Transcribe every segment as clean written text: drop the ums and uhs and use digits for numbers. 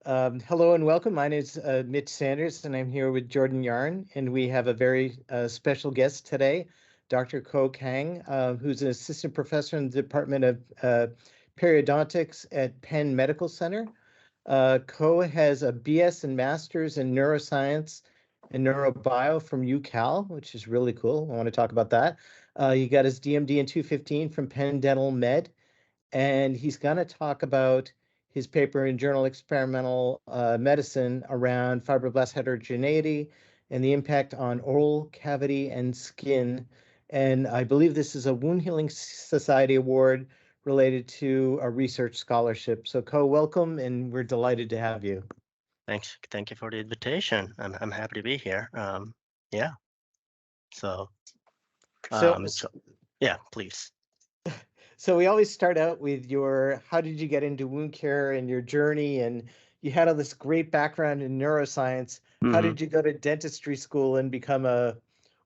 Hello and welcome. My name is Mitch Sanders, and I'm here with Jordan Yarn, and we have a very special guest today, Dr. Kang, who's an assistant professor in the Department of Periodontics at Penn Medical Center. Has a BS and Master's in Neuroscience and Neurobio from UCal, which is really cool. I want to talk about that. He got his DMD in 215 from Penn Dental Med, and he's going to talk about his paper in Journal Experimental Medicine around fibroblast heterogeneity and the impact on oral cavity and skin. And I believe this is a Wound Healing Society award related to a research scholarship. So welcome, and we're delighted to have you. Thanks. Thank you for the invitation. I'm happy to be here. Yeah. So, So, yeah, please. So we always start out with how did you get into wound care and your journey? And you had all this great background in neuroscience. How Mm-hmm. did you go to dentistry school and become a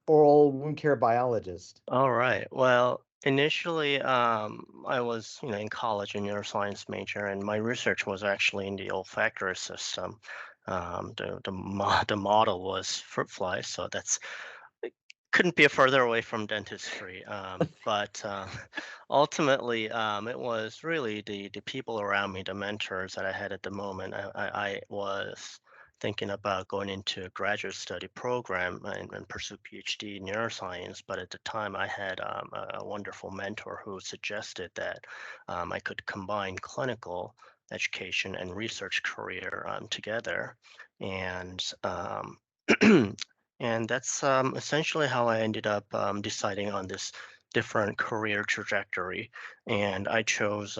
oral wound care biologist? All right. Well, initially, I was, in college, a neuroscience major, and my research was actually in the olfactory system. The model was fruit flies, so it couldn't be further away from dentistry. But ultimately, it was really the people around me, the mentors that I had at the moment. I was thinking about going into a graduate study program and pursue PhD in neuroscience. But at the time, I had a wonderful mentor who suggested that I could combine clinical education and research career together. And and that's essentially how I ended up deciding on this different career trajectory. And I chose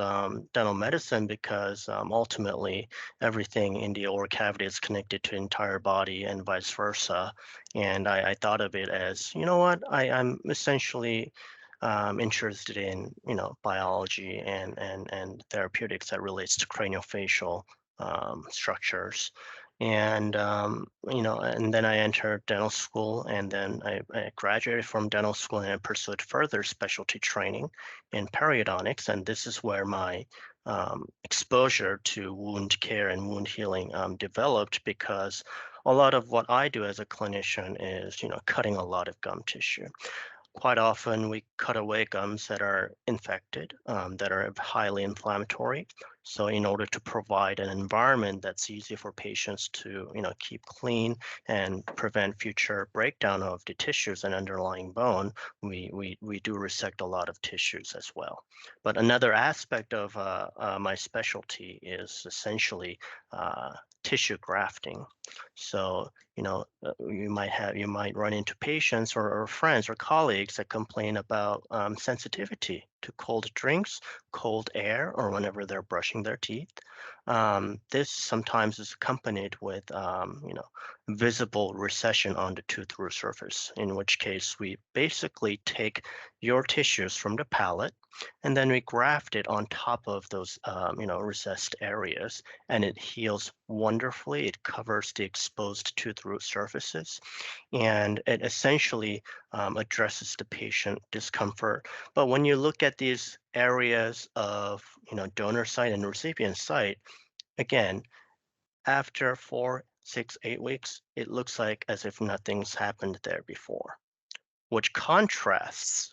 dental medicine because ultimately everything in the oral cavity is connected to entire body and vice versa. And I thought of it as, you know what, I'm essentially interested in, biology and therapeutics that relates to craniofacial structures. And and then I entered dental school, and then I graduated from dental school, and I pursued further specialty training in periodontics. And this is where my exposure to wound care and wound healing developed, because a lot of what I do as a clinician is, cutting a lot of gum tissue. Quite often, we cut away gums that are infected, that are highly inflammatory. So, in order to provide an environment that's easy for patients to, keep clean and prevent future breakdown of the tissues and underlying bone, we do resect a lot of tissues as well. But another aspect of my specialty is essentially tissue grafting. So, you might run into patients or friends or colleagues that complain about sensitivity to cold drinks, cold air, or whenever they're brushing their teeth. This sometimes is accompanied with visible recession on the tooth root surface, in which case we basically take your tissues from the palate, and then we graft it on top of those recessed areas, and it heals wonderfully. It covers the exposed tooth root surfaces, and it essentially addresses the patient discomfort. But when you look at these areas of donor site and recipient site, again, after 4, 6, 8 weeks, it looks like as if nothing's happened there before, which contrasts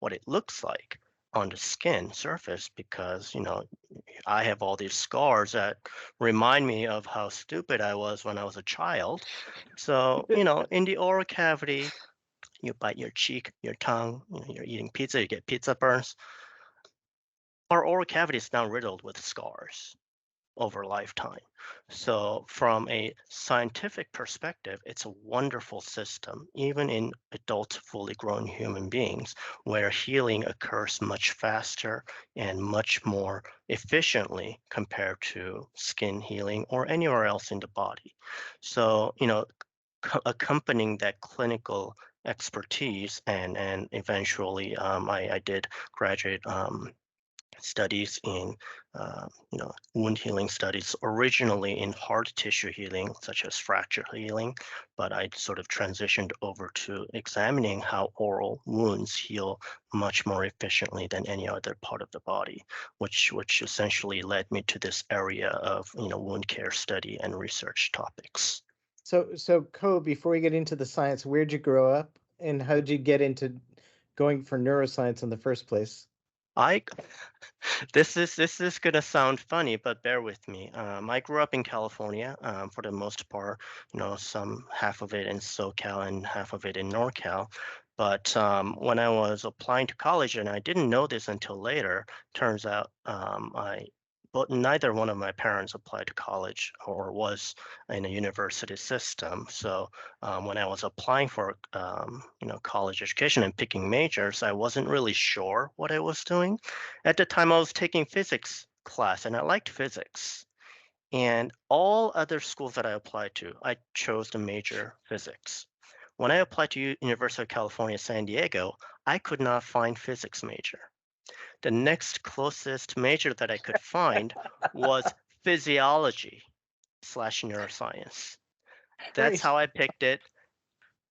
what it looks like on the skin surface, because I have all these scars that remind me of how stupid I was when I was a child. So in the oral cavity, you bite your cheek, your tongue, you're eating pizza, you get pizza burns. Our oral cavity is now riddled with scars over a lifetime. So from a scientific perspective, it's a wonderful system, even in adult, fully grown human beings, where healing occurs much faster and much more efficiently compared to skin healing or anywhere else in the body. So, accompanying that clinical expertise, and eventually I did graduate studies in wound healing studies, originally in hard tissue healing such as fracture healing, but I sort of transitioned over to examining how oral wounds heal much more efficiently than any other part of the body, which essentially led me to this area of wound care study and research topics. So Ko, before we get into the science, where'd you grow up and how did you get into going for neuroscience in the first place? I this is gonna sound funny, but bear with me. I grew up in California, for the most part, some half of it in SoCal and half of it in NorCal. But when I was applying to college, and I didn't know this until later, turns out but neither one of my parents applied to college or was in a university system. So when I was applying for college education and picking majors, I wasn't really sure what I was doing. At the time, I was taking physics class, and I liked physics. And all other schools that I applied to, I chose the major physics. When I applied to University of California, San Diego, I could not find physics major. The next closest major that I could find was physiology/neuroscience. That's Great. how I picked it.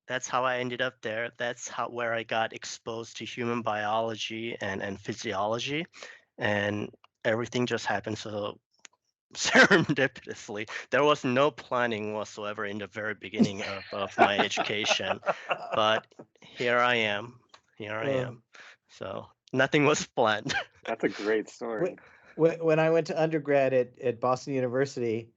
That's how I ended up there. That's where I got exposed to human biology and physiology, and everything just happened so serendipitously. There was no planning whatsoever in the very beginning of my education, but here I am. Here I Uh, am. So nothing was planned. That's a great story. when I went to undergrad at Boston University,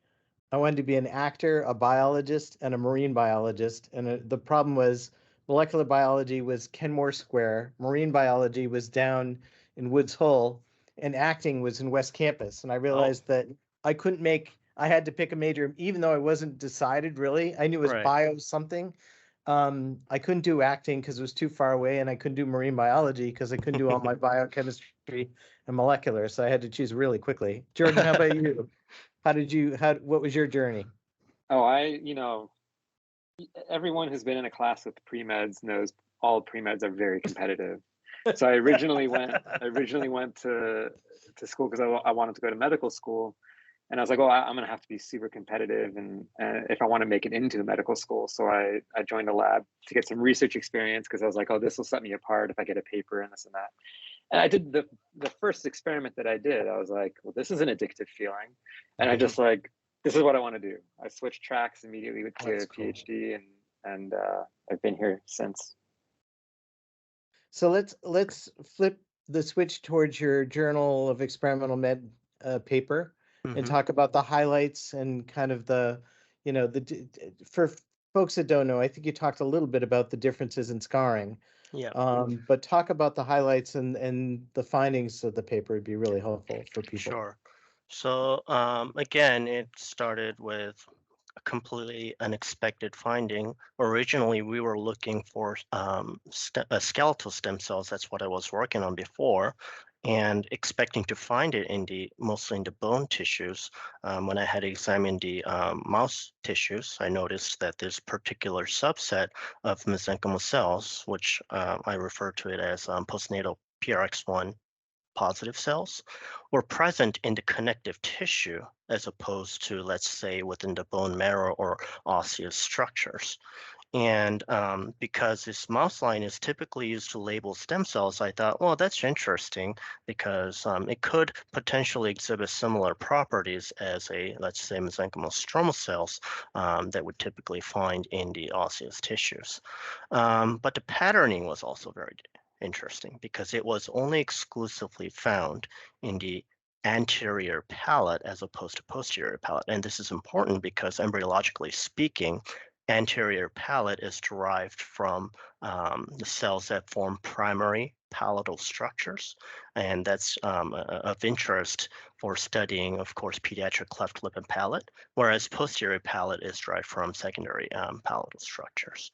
I wanted to be an actor, a biologist, and a marine biologist. And the problem was molecular biology was Kenmore Square, marine biology was down in Woods Hole, and acting was in West Campus. And I Oh, realized that I had to pick a major, even though I wasn't decided really. I knew it was right. bio something. I couldn't do acting because it was too far away, and I couldn't do marine biology because I couldn't do all my biochemistry and molecular. So I had to choose really quickly. Jordan, how about you? What was your journey? Oh, everyone who's been in a class with pre-meds knows all pre-meds are very competitive. So I originally went to school because I wanted to go to medical school. And I was like, oh, I'm going to have to be super competitive and if I want to make it into medical school. So I joined a lab to get some research experience because I was like, oh, this will set me apart if I get a paper and this and that. And I did the first experiment that I did. I was like, well, this is an addictive feeling. And I just like, this is what I want to do. I switched tracks immediately to That's a cool. PhD and I've been here since. So let's flip the switch towards your Journal of Experimental Med paper and Mhm. talk about the highlights and kind of for folks that don't know, I think you talked a little bit about the differences in scarring. Yeah, But talk about the highlights and the findings of the paper would be really helpful for people. sure. So again, it started with a completely unexpected finding. Originally, we were looking for skeletal stem cells. That's what I was working on before, and expecting to find it mostly in the bone tissues. When I had examined the mouse tissues, I noticed that this particular subset of mesenchymal cells, which I refer to it as postnatal PRX1 positive cells, were present in the connective tissue as opposed to, let's say, within the bone marrow or osseous structures. And because this mouse line is typically used to label stem cells, I thought, well, that's interesting because it could potentially exhibit similar properties as let's say, mesenchymal stromal cells that would typically find in the osseous tissues. But the patterning was also very interesting because it was only exclusively found in the anterior palate as opposed to posterior palate. And this is important because embryologically speaking, anterior palate is derived from the cells that form primary palatal structures. And that's of interest for studying, of course, pediatric cleft lip and palate, whereas posterior palate is derived from secondary palatal structures.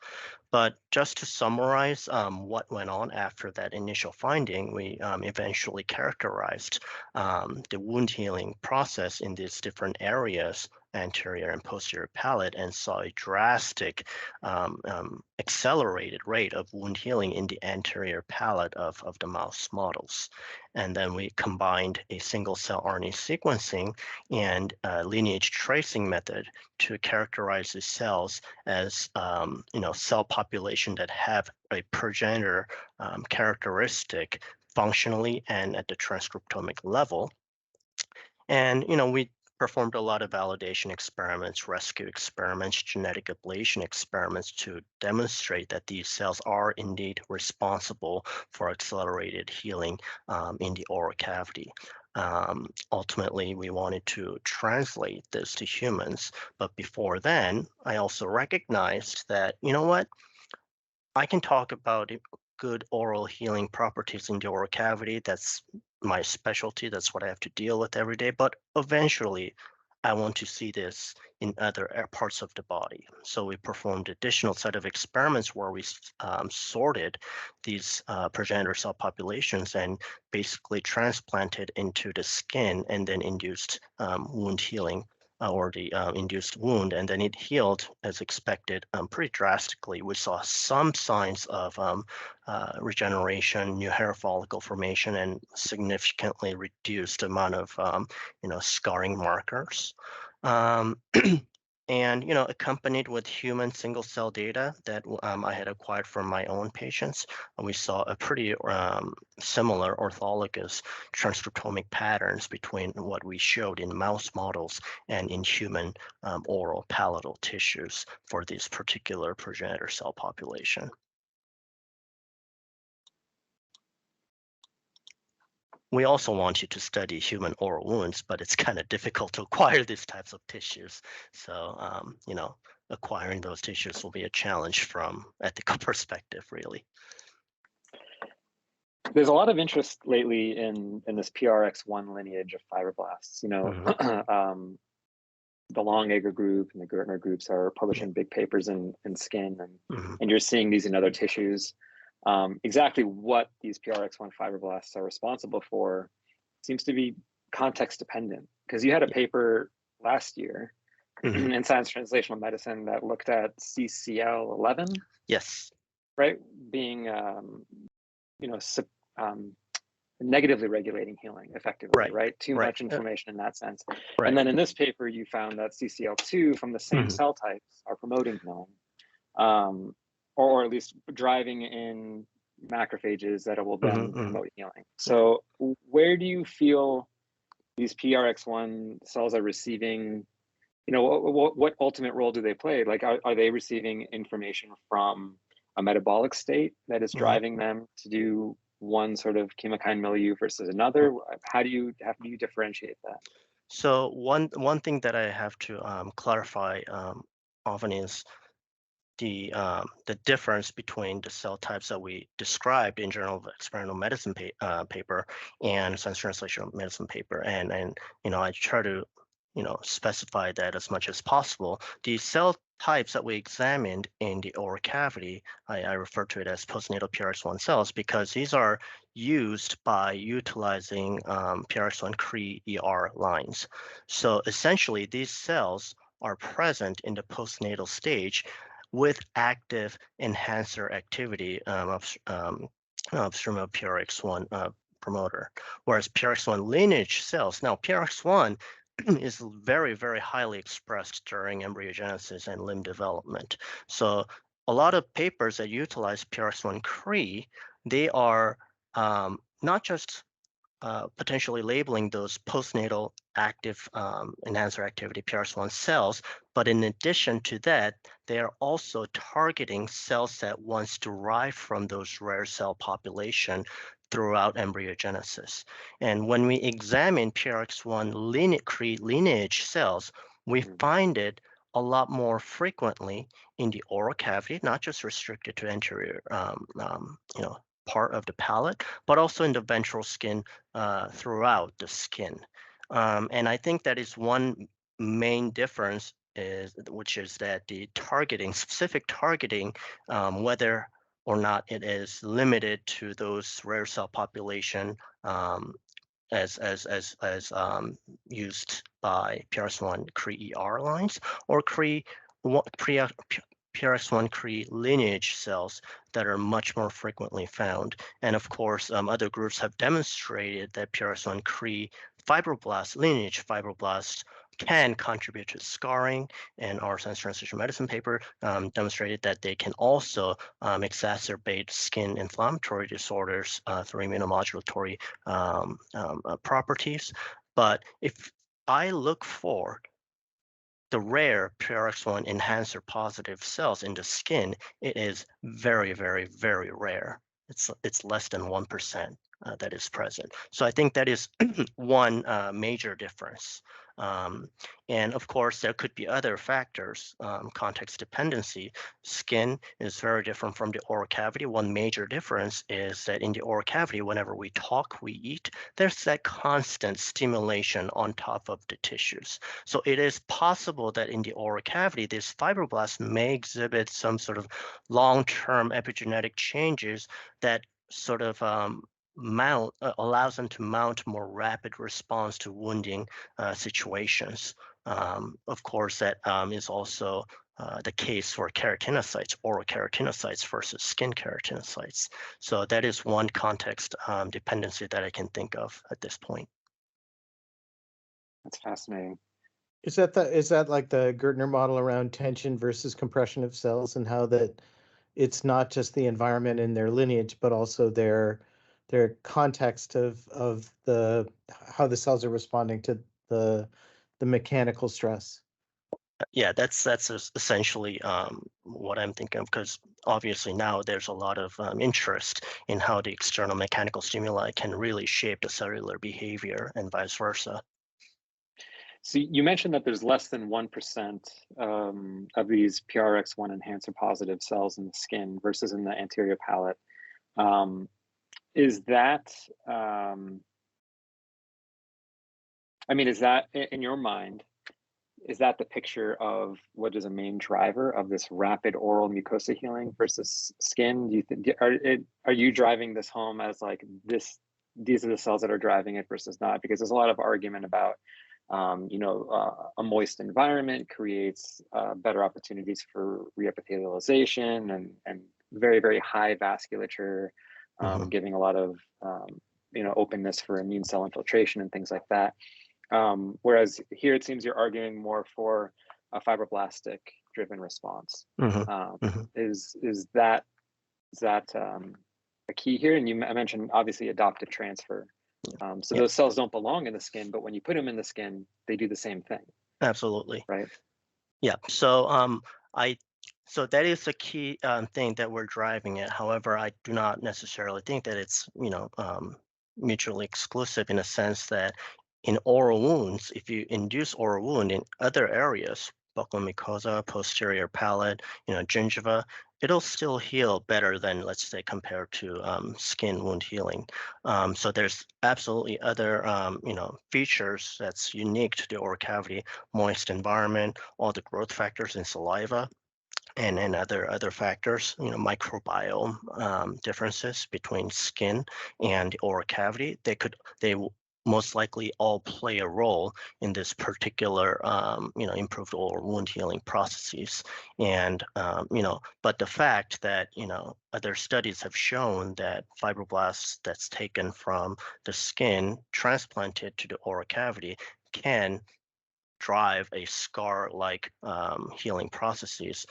But just to summarize what went on after that initial finding, we eventually characterized the wound healing process in these different areas anterior and posterior palate and saw a drastic accelerated rate of wound healing in the anterior palate of the mouse models. And then we combined a single-cell RNA sequencing and lineage tracing method to characterize the cells as cell population that have a progenitor characteristic functionally and at the transcriptomic level. And we performed a lot of validation experiments, rescue experiments, genetic ablation experiments to demonstrate that these cells are indeed responsible for accelerated healing in the oral cavity. Ultimately, we wanted to translate this to humans, but before then, I also recognized that, I can talk about good oral healing properties in the oral cavity. That's my specialty. That's what I have to deal with every day. But eventually, I want to see this in other parts of the body. So we performed additional set of experiments where we sorted these progenitor cell populations and basically transplanted into the skin and then induced wound healing or the induced wound, and then it healed as expected pretty drastically. We saw some signs of regeneration, new hair follicle formation, and significantly reduced amount of scarring markers. And accompanied with human single cell data that I had acquired from my own patients, we saw a pretty similar orthologous transcriptomic patterns between what we showed in mouse models and in human oral palatal tissues for this particular progenitor cell population. We also wanted to study human oral wounds, but it's kind of difficult to acquire these types of tissues. So, acquiring those tissues will be a challenge from ethical perspective, really. There's a lot of interest lately in this PRX1 lineage of fibroblasts. The Longacre group and the Gertner groups are publishing big papers in Skin, and you're seeing these in other tissues. Exactly what these PRX1 fibroblasts are responsible for seems to be context dependent, because you had a paper last year in Science Translational Medicine that looked at CCL11. Yes. Right, being negatively regulating healing effectively, right? Too much inflammation in that sense. Right. And then in this paper, you found that CCL2 from the same cell types are promoting healing. Or at least driving in macrophages that will then promote healing. So where do you feel these PRX1 cells are receiving, what ultimate role do they play? Like, are they receiving information from a metabolic state that is driving them to do one sort of chemokine milieu versus another? How do you differentiate that? So one thing that I have to clarify often is the difference between the cell types that we described in Journal of Experimental Medicine paper and Science Translational Medicine paper, and I try to specify that as much as possible. The cell types that we examined in the oral cavity, I refer to it as postnatal PRX1 cells, because these are used by utilizing PRX1 Cre-ER lines. So essentially, these cells are present in the postnatal stage with active enhancer activity upstream of PRX1 promoter, whereas PRX1 lineage cells, now PRX1 is very, very highly expressed during embryogenesis and limb development. So a lot of papers that utilize PRX1 Cre, they are not just potentially labeling those postnatal active enhancer activity PRX1 cells, but in addition to that, they are also targeting cells that once derived from those rare cell population throughout embryogenesis. And when we examine PRX1 Cre lineage cells, we find it a lot more frequently in the oral cavity, not just restricted to anterior part of the palate, but also in the ventral skin throughout the skin. And I think that is one main difference, which is that the specific targeting, whether or not it is limited to those rare cell population used by PRX1 Cre-ER lines or PRX1 Cre lineage cells that are much more frequently found. And of course, other groups have demonstrated that PRX1 Cre fibroblast, lineage fibroblast, can contribute to scarring, and our Science Translational Medicine paper demonstrated that they can also exacerbate skin inflammatory disorders through immunomodulatory properties. But if I look for the rare PRX1 enhancer positive cells in the skin, it is very, very, very rare. It's less than 1% that is present. So I think that is one major difference. And of course, there could be other factors, context dependency. Skin is very different from the oral cavity. One major difference is that in the oral cavity, whenever we talk, we eat, there's that constant stimulation on top of the tissues. So it is possible that in the oral cavity, this fibroblast may exhibit some sort of long-term epigenetic changes that sort of allows them to mount more rapid response to wounding situations. Of course, that is also the case for keratinocytes, oral keratinocytes versus skin keratinocytes. So that is one context dependency that I can think of at this point. That's fascinating. Is that like the Gertner model around tension versus compression of cells, and how that it's not just the environment and their lineage, but also their context of how the cells are responding to the mechanical stress? Yeah, that's essentially what I'm thinking of, because obviously now there's a lot of interest in how the external mechanical stimuli can really shape the cellular behavior and vice versa. So you mentioned that there's less than 1% of these PRX1 enhancer positive cells in the skin versus in the anterior palate. Is that, I mean, is that in your mind, is that the picture of what is a main driver of this rapid oral mucosa healing versus skin? Do you think, are you driving this home as like this, these are the cells that are driving it versus not? Because there's a lot of argument about, a moist environment creates better opportunities for reepithelialization and very, very high vasculature, giving a lot of, openness for immune cell infiltration and things like that. Whereas here it seems you're arguing more for a fibroblastic driven response. Is that a key here? And I mentioned obviously adoptive transfer. So those cells don't belong in the skin, but when you put them in the skin, they do the same thing. Absolutely. Right. Yeah. So so that is the key thing that we're driving at. However, I do not necessarily think that it's mutually exclusive, in a sense that in oral wounds, if you induce oral wound in other areas, buccal mucosa, posterior palate, gingiva, it'll still heal better than, let's say, compared to skin wound healing. So there's absolutely other, features that's unique to the oral cavity: moist environment, all the growth factors in saliva, and other factors, microbiome differences between skin and the oral cavity. They most likely all play a role in this particular, improved oral wound healing processes. And, but the fact that, other studies have shown that fibroblasts that's taken from the skin, transplanted to the oral cavity, can drive a scar-like healing processes,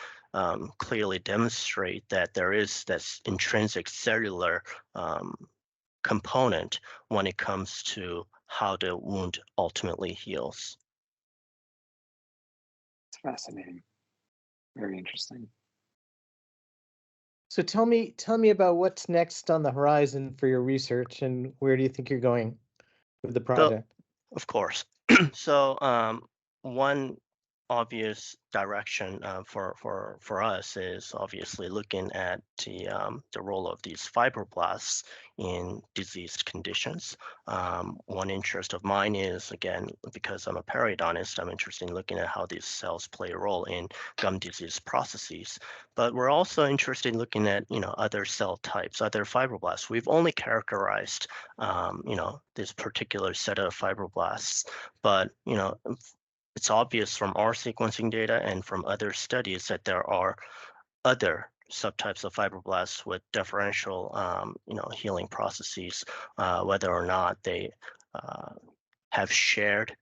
clearly demonstrate that there is this intrinsic cellular component when it comes to how the wound ultimately heals. It's fascinating. Very interesting. So tell me about what's next on the horizon for your research, and where do you think you're going with the project? So, of course. So one obvious direction for us is obviously looking at the role of these fibroblasts in diseased conditions. One interest of mine is, again, because I'm a periodontist, I'm interested in looking at how these cells play a role in gum disease processes. But we're also interested in looking at, other cell types, other fibroblasts. We've only characterized, this particular set of fibroblasts, but, it's obvious from our sequencing data and from other studies that there are other subtypes of fibroblasts with differential, healing processes, whether or not they have shared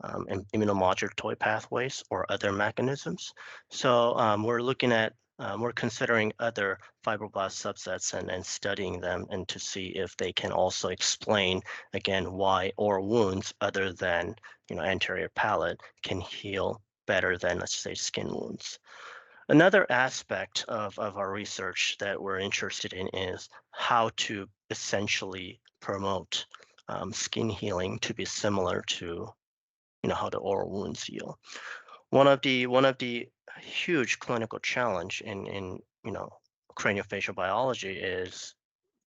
immunomodulatory pathways or other mechanisms. So we're considering other fibroblast subsets and studying them and to see if they can also explain, again, why oral wounds other than, anterior palate can heal better than, let's say, skin wounds. Another aspect of our research that we're interested in is how to essentially promote skin healing to be similar to, how the oral wounds heal. One of the huge clinical challenge in craniofacial biology is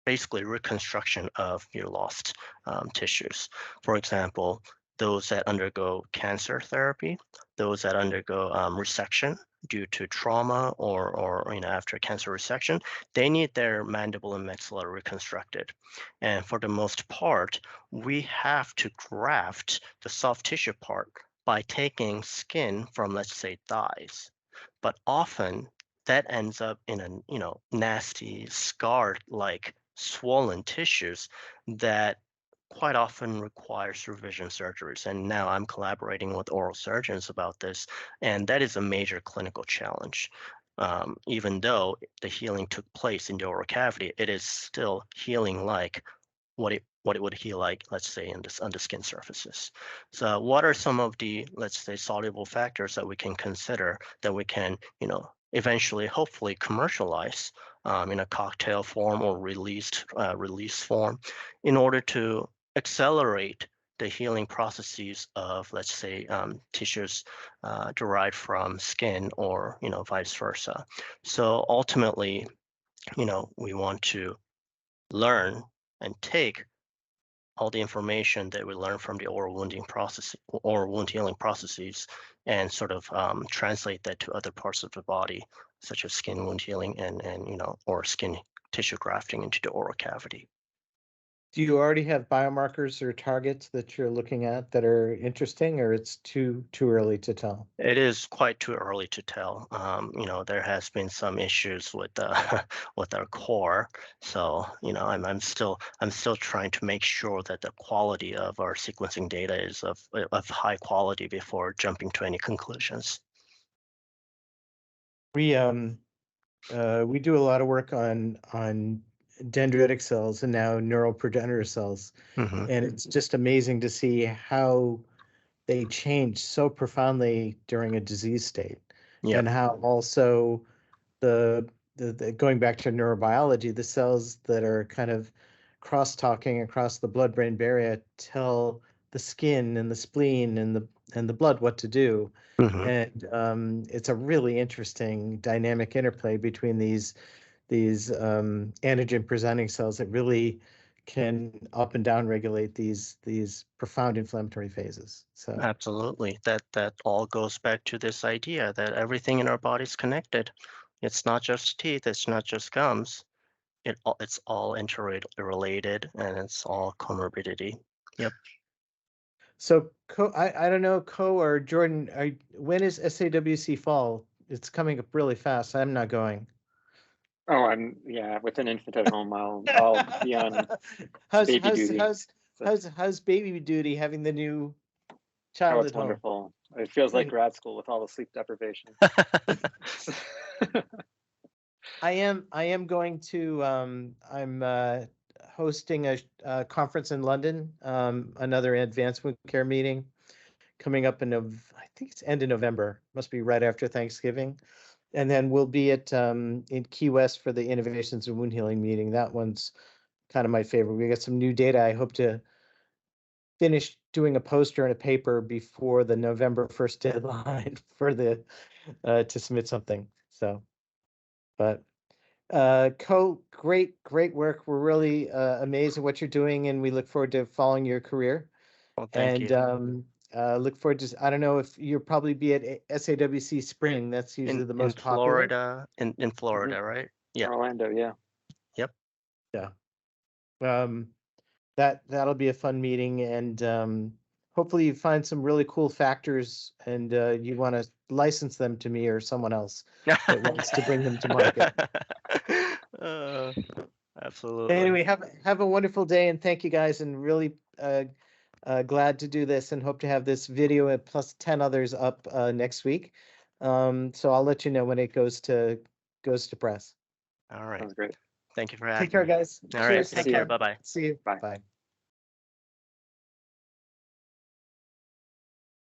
basically reconstruction of your lost tissues. For example, those that undergo cancer therapy, those that undergo resection due to trauma or after cancer resection, they need their mandible and maxilla reconstructed. And for the most part, we have to graft the soft tissue part by taking skin from, let's say, thighs. But often that ends up in a nasty scar-like swollen tissues that quite often requires revision surgeries. And now I'm collaborating with oral surgeons about this, and that is a major clinical challenge. Even though the healing took place in the oral cavity, it is still healing like what it would heal like, let's say, on the skin surfaces. So what are some of the, let's say, soluble factors that we can consider that we can, eventually, hopefully commercialize in a cocktail form or release form in order to accelerate the healing processes of, let's say, tissues derived from skin or, vice versa. So ultimately, we want to learn and take all the information that we learn from the oral wounding process or wound healing processes and sort of translate that to other parts of the body, such as skin wound healing and or skin tissue grafting into the oral cavity. Do you already have biomarkers or targets that you're looking at that are interesting, or it's too early to tell? It is quite too early to tell. There has been some issues with with our core, so I'm still trying to make sure that the quality of our sequencing data is of high quality before jumping to any conclusions. We do a lot of work on dendritic cells and now neural progenitor cells, Mm-hmm. and it's just amazing to see how they change so profoundly during a disease state, Yep. and how also the going back to neurobiology, the cells that are kind of cross-talking across the blood-brain barrier tell the skin and the spleen and the blood what to do. Mm-hmm. And it's a really interesting dynamic interplay between these antigen presenting cells that really can up and down regulate these profound inflammatory phases. So Absolutely. That all goes back to this idea that everything in our body is connected. It's not just teeth, it's not just gums. It's all interrelated and it's all comorbidity. Yep. So I don't know, Co or Jordan, when is SAWC fall? It's coming up really fast. I'm not going. Oh, with an infant at home, I'll be on baby duty. How's baby duty having the new child it's at home? Wonderful. It feels like grad school with all the sleep deprivation. I am going to I'm hosting a conference in London, another advanced wound care meeting coming up I think it's end of November, must be right after Thanksgiving. And then we'll be at in Key West for the Innovations in Wound Healing meeting. That one's kind of my favorite. We got some new data. I hope to finish doing a poster and a paper before the November 1st deadline for the to submit something. So, but great work. We're really amazed at what you're doing, and we look forward to following your career. Well, thank you. Look forward to, I don't know if you'll probably be at SAWC Spring. That's usually the most popular. Florida, in Florida, right? Yeah. Orlando, yeah. Yep. Yeah. That'll be a fun meeting, and hopefully you find some really cool factors, and you want to license them to me or someone else that wants to bring them to market. Absolutely. Anyway, have a wonderful day, and thank you guys, and really glad to do this, and hope to have this video and plus 10 others up next week. So I'll let you know when it goes to press. All right. Sounds great. Thank you for having me. Take care, guys. All right. Take care. Bye-bye. See you. Bye. Bye.